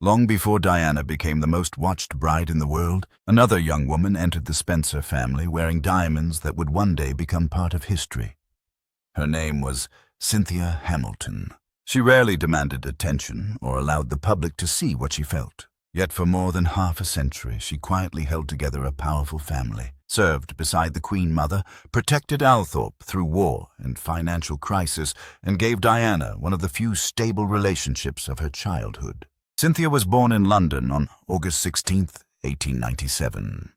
Long before Diana became the most watched bride in the world, another young woman entered the Spencer family wearing diamonds that would one day become part of history. Her name was Cynthia Hamilton. She rarely demanded attention or allowed the public to see what she felt. Yet for more than half a century, she quietly held together a powerful family, served beside the Queen Mother, protected Althorp through war and financial crisis, and gave Diana one of the few stable relationships of her childhood. Cynthia was born in London on August 16, 1897.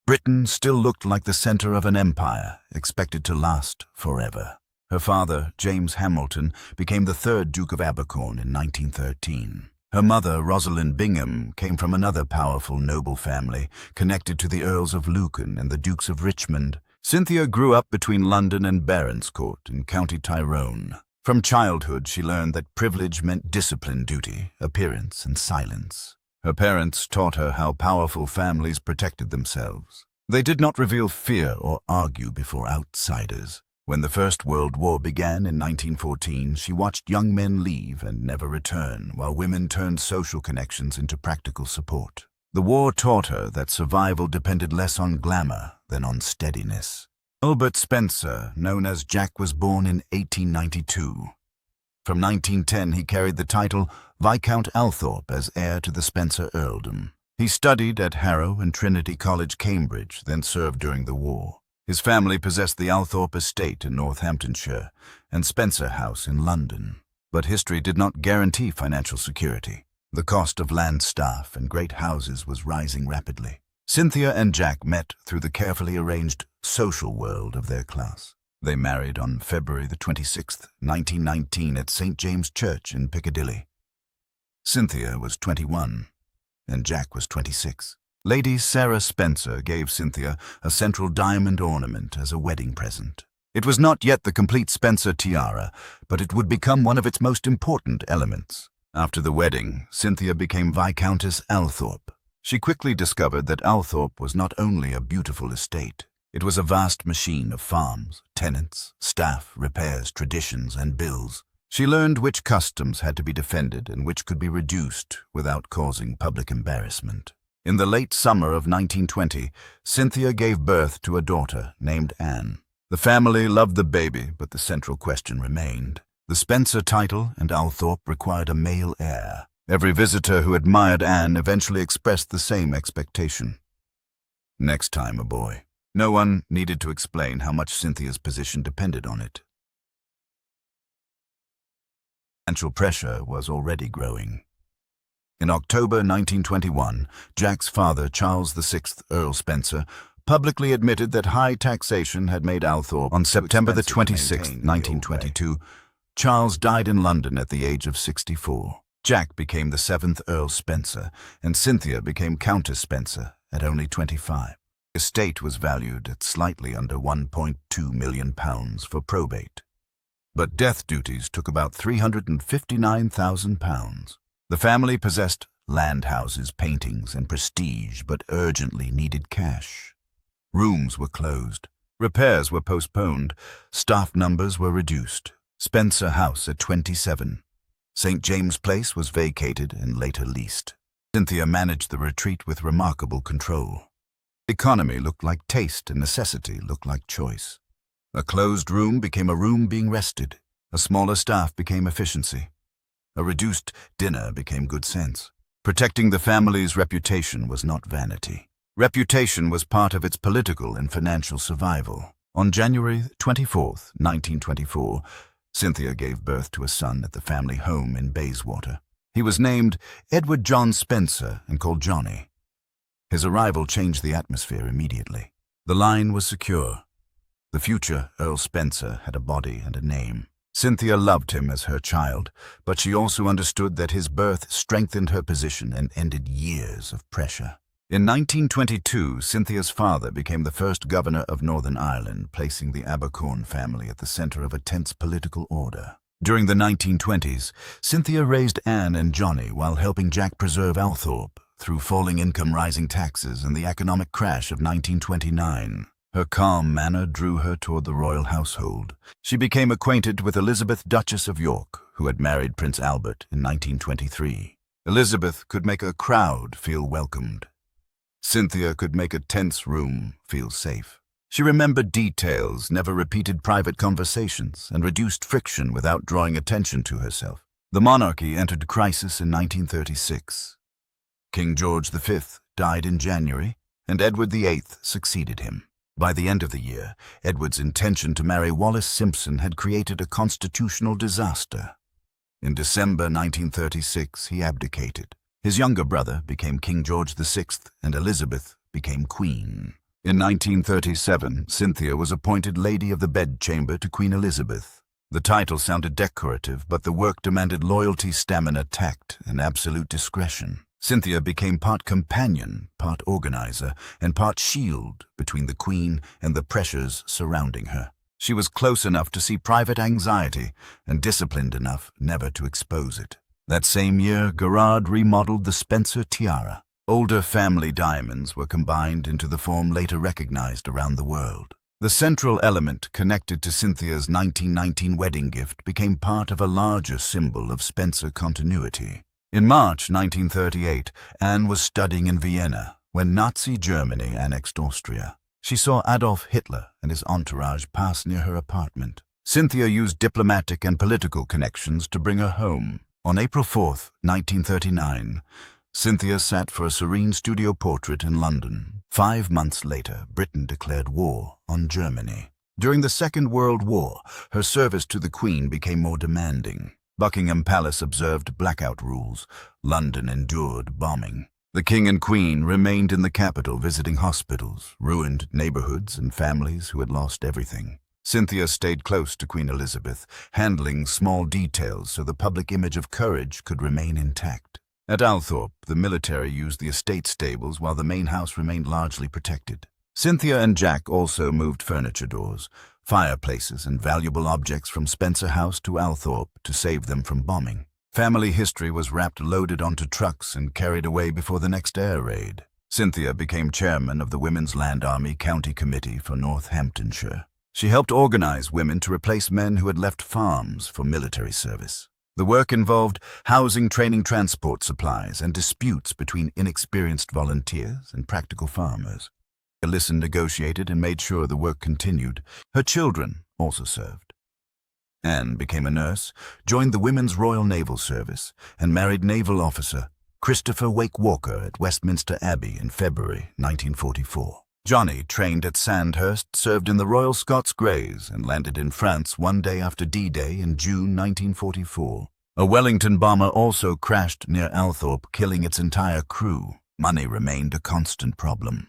Britain still looked like the center of an empire, expected to last forever. Her father, James Hamilton, became the third Duke of Abercorn in 1913. Her mother, Rosalind Bingham, came from another powerful noble family, connected to the Earls of Lucan and the Dukes of Richmond. Cynthia grew up between London and Baronscourt in County Tyrone. From childhood, she learned that privilege meant discipline, duty, appearance, and silence. Her parents taught her how powerful families protected themselves. They did not reveal fear or argue before outsiders. When the First World War began in 1914, she watched young men leave and never return, while women turned social connections into practical support. The war taught her that survival depended less on glamour than on steadiness. Albert Spencer, known as Jack, was born in 1892. From 1910, he carried the title Viscount Althorp as heir to the Spencer earldom. He studied at Harrow and Trinity College, Cambridge, then served during the war. His family possessed the Althorp estate in Northamptonshire and Spencer House in London. But history did not guarantee financial security. The cost of land, staff, and great houses was rising rapidly. Cynthia and Jack met through the carefully arranged social world of their class. They married on February the 26th, 1919 at St. James Church in Piccadilly. Cynthia was 21 and Jack was 26. Lady Sarah Spencer gave Cynthia a central diamond ornament as a wedding present. It was not yet the complete Spencer Tiara, but it would become one of its most important elements. After the wedding, Cynthia became Viscountess Althorp. She quickly discovered that Althorp was not only a beautiful estate. It was a vast machine of farms, tenants, staff, repairs, traditions, and bills. She learned which customs had to be defended and which could be reduced without causing public embarrassment. In the late summer of 1920, Cynthia gave birth to a daughter named Anne. The family loved the baby, but the central question remained. The Spencer title and Althorp required a male heir. Every visitor who admired Anne eventually expressed the same expectation. Next time, a boy. No one needed to explain how much Cynthia's position depended on it. Financial pressure was already growing. In October 1921, Jack's father, Charles VI, Earl Spencer, publicly admitted that high taxation had made Althorp. On September the 26th, 1922, Charles died in London at the age of 64. Jack became the 7th Earl Spencer, and Cynthia became Countess Spencer at only 25. The estate was valued at slightly under £1.2 million for probate. But death duties took about £359,000. The family possessed land houses, paintings, and prestige, but urgently needed cash. Rooms were closed. Repairs were postponed. Staff numbers were reduced. Spencer House at 27. St. James Place was vacated and later leased. Cynthia managed the retreat with remarkable control. Economy looked like taste and necessity looked like choice. A closed room became a room being rested. A smaller staff became efficiency. A reduced dinner became good sense. Protecting the family's reputation was not vanity. Reputation was part of its political and financial survival. On January 24, 1924, Cynthia gave birth to a son at the family home in Bayswater. He was named Edward John Spencer and called Johnny. His arrival changed the atmosphere immediately. The line was secure. The future Earl Spencer had a body and a name. Cynthia loved him as her child, but she also understood that his birth strengthened her position and ended years of pressure. In 1922, Cynthia's father became the first governor of Northern Ireland, placing the Abercorn family at the center of a tense political order. During the 1920s, Cynthia raised Anne and Johnny while helping Jack preserve Althorp through falling income, rising taxes, and the economic crash of 1929. Her calm manner drew her toward the royal household. She became acquainted with Elizabeth, Duchess of York, who had married Prince Albert in 1923. Elizabeth could make a crowd feel welcomed. Cynthia could make a tense room feel safe. She remembered details, never repeated private conversations, and reduced friction without drawing attention to herself. The monarchy entered crisis in 1936. King George V died in January, and Edward VIII succeeded him. By the end of the year, Edward's intention to marry Wallis Simpson had created a constitutional disaster. In December 1936, he abdicated. His younger brother became King George VI, and Elizabeth became Queen. In 1937, Cynthia was appointed Lady of the Bedchamber to Queen Elizabeth. The title sounded decorative, but the work demanded loyalty, stamina, tact, and absolute discretion. Cynthia became part companion, part organizer, and part shield between the Queen and the pressures surrounding her. She was close enough to see private anxiety and disciplined enough never to expose it. That same year, Gerard remodeled the Spencer Tiara. Older family diamonds were combined into the form later recognized around the world. The central element connected to Cynthia's 1919 wedding gift became part of a larger symbol of Spencer continuity. In March 1938, Anne was studying in Vienna when Nazi Germany annexed Austria. She saw Adolf Hitler and his entourage pass near her apartment. Cynthia used diplomatic and political connections to bring her home. On April 4, 1939, Cynthia sat for a serene studio portrait in London. 5 months later, Britain declared war on Germany. During the Second World War, her service to the Queen became more demanding. Buckingham Palace observed blackout rules. London endured bombing. The King and Queen remained in the capital, visiting hospitals, ruined neighborhoods, and families who had lost everything. Cynthia stayed close to Queen Elizabeth, handling small details so the public image of courage could remain intact. At Althorp, the military used the estate stables while the main house remained largely protected. Cynthia and Jack also moved furniture doors, fireplaces, and valuable objects from Spencer House to Althorp to save them from bombing. Family history was wrapped loaded onto trucks and carried away before the next air raid. Cynthia became chairman of the Women's Land Army County Committee for Northamptonshire. She helped organize women to replace men who had left farms for military service. The work involved housing, training, transport supplies, and disputes between inexperienced volunteers and practical farmers. Alyssa negotiated and made sure the work continued. Her children also served. Anne became a nurse, joined the Women's Royal Naval Service, and married naval officer Christopher Wake Walker at Westminster Abbey in February 1944. Johnny, trained at Sandhurst, served in the Royal Scots Greys and landed in France one day after D-Day in June 1944. A Wellington bomber also crashed near Althorp, killing its entire crew. Money remained a constant problem.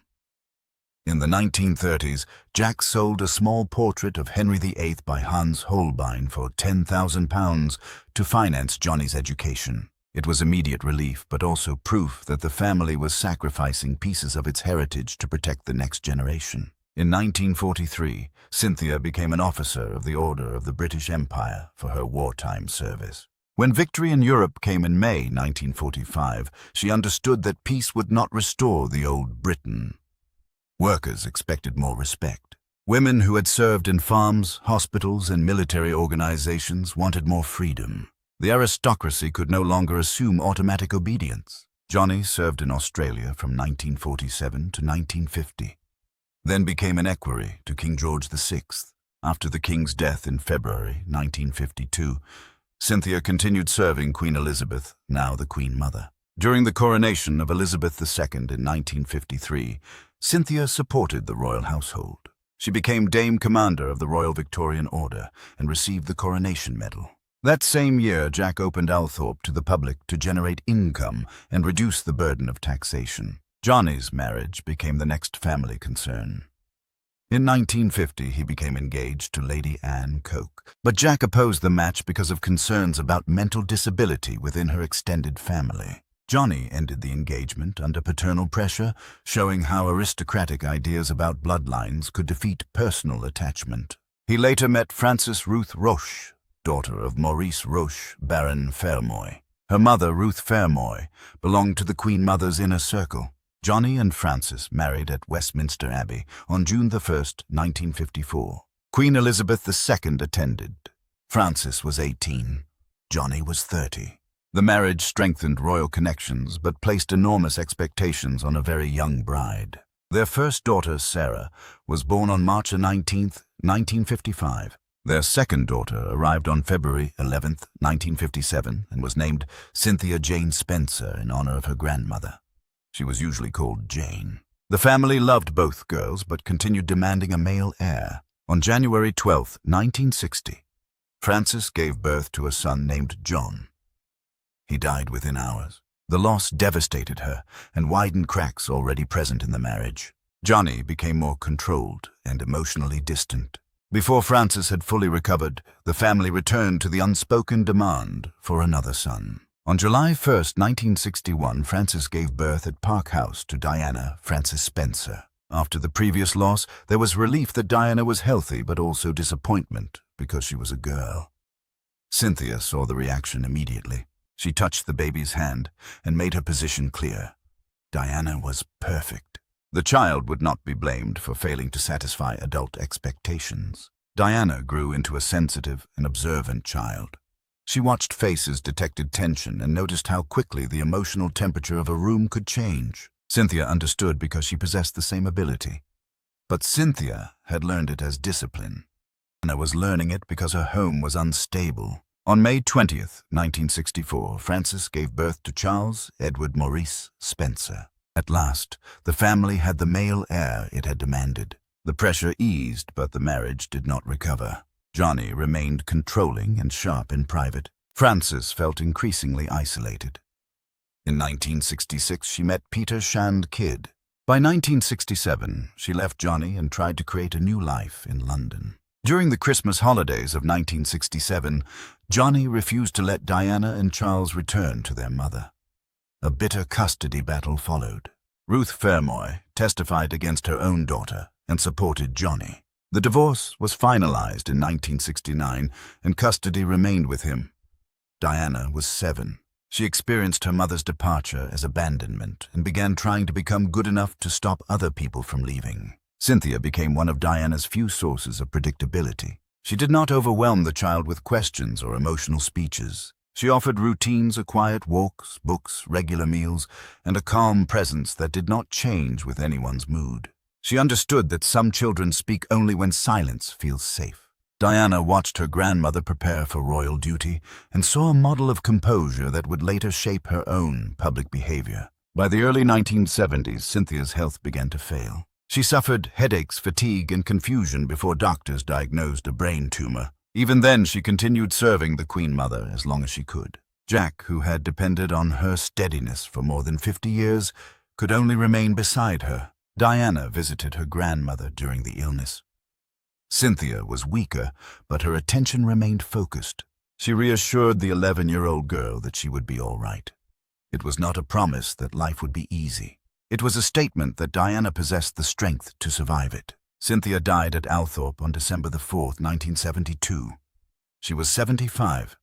In the 1930s, Jack sold a small portrait of Henry VIII by Hans Holbein for £10,000 to finance Johnny's education. It was immediate relief, but also proof that the family was sacrificing pieces of its heritage to protect the next generation. In 1943, Cynthia became an officer of the Order of the British Empire for her wartime service. When victory in Europe came in May 1945, she understood that peace would not restore the old Britain. Workers expected more respect. Women who had served in farms, hospitals, and military organizations wanted more freedom. The aristocracy could no longer assume automatic obedience. Johnny served in Australia from 1947 to 1950, then became an equerry to King George VI. After the King's death in February 1952, Cynthia continued serving Queen Elizabeth, now the Queen Mother. During the coronation of Elizabeth II in 1953, Cynthia supported the royal household. She became Dame Commander of the Royal Victorian Order and received the Coronation Medal. That same year, Jack opened Althorp to the public to generate income and reduce the burden of taxation. Johnny's marriage became the next family concern. In 1950, he became engaged to Lady Anne Coke, but Jack opposed the match because of concerns about mental disability within her extended family. Johnny ended the engagement under paternal pressure, showing how aristocratic ideas about bloodlines could defeat personal attachment. He later met Frances Ruth Roche, daughter of Maurice Roche, Baron Fermoy. Her mother, Ruth Fermoy, belonged to the Queen Mother's inner circle. Johnny and Frances married at Westminster Abbey on June 1, 1954. Queen Elizabeth II attended. Frances was 18. Johnny was 30. The marriage strengthened royal connections but placed enormous expectations on a very young bride. Their first daughter, Sarah, was born on March 19, 1955. Their second daughter arrived on February 11, 1957, and was named Cynthia Jane Spencer in honor of her grandmother. She was usually called Jane. The family loved both girls but continued demanding a male heir. On January 12, 1960, Frances gave birth to a son named John. He died within hours. The loss devastated her and widened cracks already present in the marriage. Johnny became more controlled and emotionally distant. Before Frances had fully recovered, the family returned to the unspoken demand for another son. On July 1, 1961, Frances gave birth at Park House to Diana Frances Spencer. After the previous loss, there was relief that Diana was healthy, but also disappointment because she was a girl. Cynthia saw the reaction immediately. She touched the baby's hand and made her position clear. Diana was perfect. The child would not be blamed for failing to satisfy adult expectations. Diana grew into a sensitive and observant child. She watched faces, detected tension, and noticed how quickly the emotional temperature of a room could change. Cynthia understood because she possessed the same ability. But Cynthia had learned it as discipline. Diana was learning it because her home was unstable. On May 20, 1964, Frances gave birth to Charles Edward Maurice Spencer. At last, the family had the male heir it had demanded. The pressure eased, but the marriage did not recover. Johnny remained controlling and sharp in private. Frances felt increasingly isolated. In 1966, she met Peter Shand Kidd. By 1967, she left Johnny and tried to create a new life in London. During the Christmas holidays of 1967, Johnny refused to let Diana and Charles return to their mother. A bitter custody battle followed. Ruth Fermoy testified against her own daughter and supported Johnny. The divorce was finalized in 1969, and custody remained with him. Diana was 7. She experienced her mother's departure as abandonment and began trying to become good enough to stop other people from leaving. Cynthia became one of Diana's few sources of predictability. She did not overwhelm the child with questions or emotional speeches. She offered routines of quiet walks, books, regular meals, and a calm presence that did not change with anyone's mood. She understood that some children speak only when silence feels safe. Diana watched her grandmother prepare for royal duty and saw a model of composure that would later shape her own public behavior. By the early 1970s, Cynthia's health began to fail. She suffered headaches, fatigue, and confusion before doctors diagnosed a brain tumor. Even then, she continued serving the Queen Mother as long as she could. Jack, who had depended on her steadiness for more than 50 years, could only remain beside her. Diana visited her grandmother during the illness. Cynthia was weaker, but her attention remained focused. She reassured the 11-year-old girl that she would be all right. It was not a promise that life would be easy. It was a statement that Diana possessed the strength to survive it. Cynthia died at Althorp on December 4, 1972. She was 75.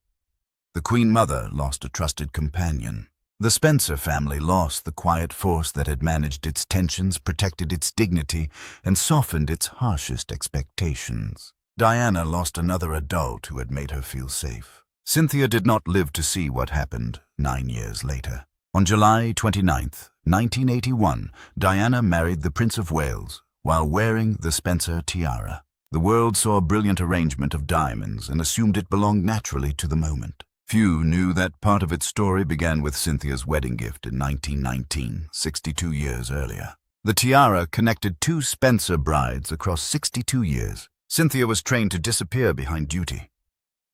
The Queen Mother lost a trusted companion. The Spencer family lost the quiet force that had managed its tensions, protected its dignity, and softened its harshest expectations. Diana lost another adult who had made her feel safe. Cynthia did not live to see what happened 9 years later. On July 29, 1981, Diana married the Prince of Wales while wearing the Spencer Tiara. The world saw a brilliant arrangement of diamonds and assumed it belonged naturally to the moment. Few knew that part of its story began with Cynthia's wedding gift in 1919, 62 years earlier. The tiara connected 2 Spencer brides across 62 years. Cynthia was trained to disappear behind duty.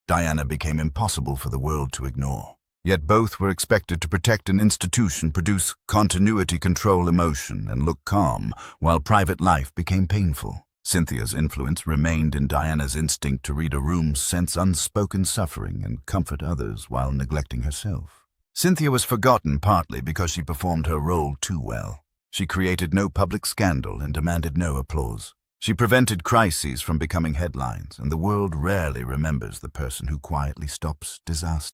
Diana became impossible for the world to ignore. Yet both were expected to protect an institution, produce continuity, control emotion, and look calm, while private life became painful. Cynthia's influence remained in Diana's instinct to read a room, sense unspoken suffering, and comfort others while neglecting herself. Cynthia was forgotten partly because she performed her role too well. She created no public scandal and demanded no applause. She prevented crises from becoming headlines, and the world rarely remembers the person who quietly stops disaster.